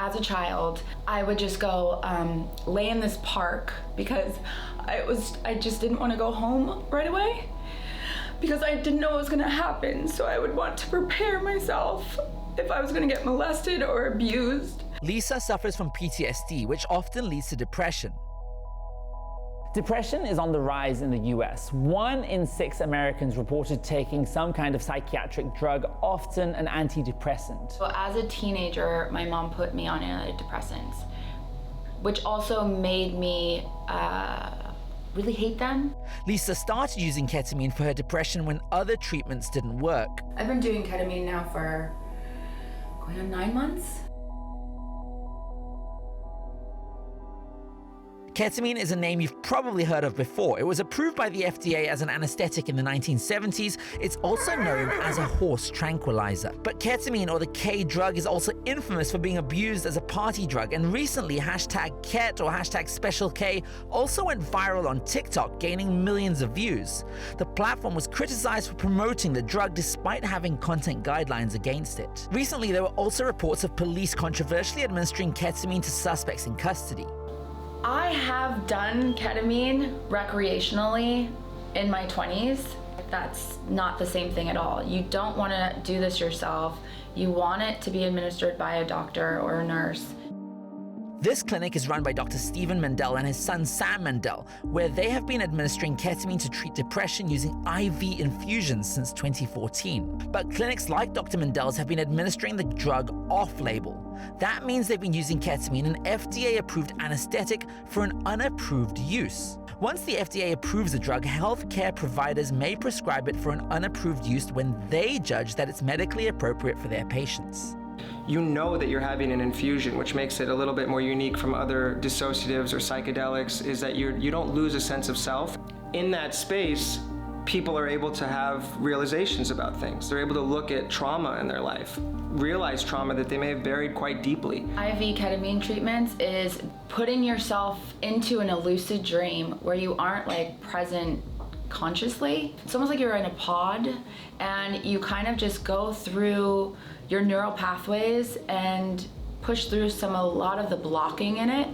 as a child, I would just go lay in this park because I just didn't want to go home right away because I didn't know what was going to happen. So I would want to prepare myself if I was going to get molested or abused. Lisa suffers from PTSD, which often leads to depression. Depression is on the rise in the US. 1 in 6 Americans reported taking some kind of psychiatric drug, often an antidepressant. So as a teenager, my mom put me on antidepressants, which also made me really hate them. Lisa started using ketamine for her depression when other treatments didn't work. I've been doing ketamine now for going on 9 months. Ketamine is a name you've probably heard of before. It was approved by the FDA as an anesthetic in the 1970s. It's also known as a horse tranquilizer. But ketamine, or the K drug, is also infamous for being abused as a party drug. And recently, #Ket or #SpecialK also went viral on TikTok, gaining millions of views. The platform was criticized for promoting the drug despite having content guidelines against it. Recently, there were also reports of police controversially administering ketamine to suspects in custody. I have done ketamine recreationally in my 20s. That's not the same thing at all. You don't want to do this yourself. You want it to be administered by a doctor or a nurse. This clinic is run by Dr. Stephen Mendel and his son Sam Mendel, where they have been administering ketamine to treat depression using IV infusions since 2014. But clinics like Dr. Mendel's have been administering the drug off-label. That means they've been using ketamine, an FDA-approved anesthetic, for an unapproved use. Once the FDA approves a drug, healthcare providers may prescribe it for an unapproved use when they judge that it's medically appropriate for their patients. You know that you're having an infusion, which makes it a little bit more unique from other dissociatives or psychedelics, is that you don't lose a sense of self. In that space, people are able to have realizations about things. They're able to look at trauma in their life, realize trauma that they may have buried quite deeply. IV ketamine treatments is putting yourself into an lucid dream where you aren't present consciously. It's almost like you're in a pod and you kind of just go through your neural pathways and push through a lot of the blocking in it.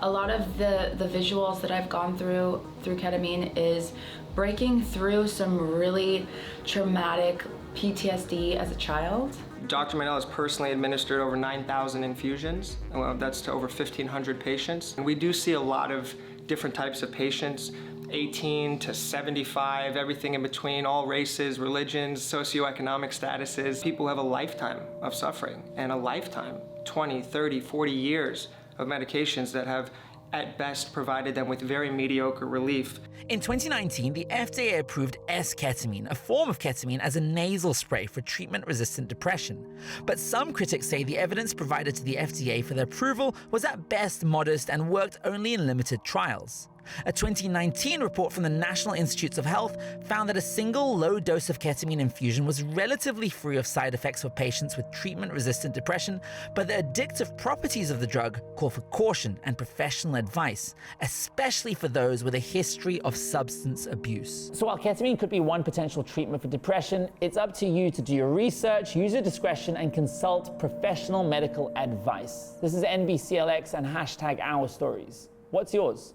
A lot of the visuals that I've gone through ketamine is breaking through some really traumatic PTSD as a child. Dr. Mendel has personally administered over 9,000 infusions. Well, that's to over 1,500 patients. And we do see a lot of different types of patients, 18 to 75, everything in between, all races, religions, socioeconomic statuses. People have a lifetime of suffering and a lifetime, 20, 30, 40 years of medications that have at best provided them with very mediocre relief. In 2019, the FDA approved S-ketamine, a form of ketamine, as a nasal spray for treatment-resistant depression. But some critics say the evidence provided to the FDA for the approval was at best modest and worked only in limited trials. A 2019 report from the National Institutes of Health found that a single low dose of ketamine infusion was relatively free of side effects for patients with treatment-resistant depression, but the addictive properties of the drug call for caution and professional advice, especially for those with a history of substance abuse. So while ketamine could be one potential treatment for depression, it's up to you to do your research, use your discretion, and consult professional medical advice. This is NBCLX and #OurStories. What's yours?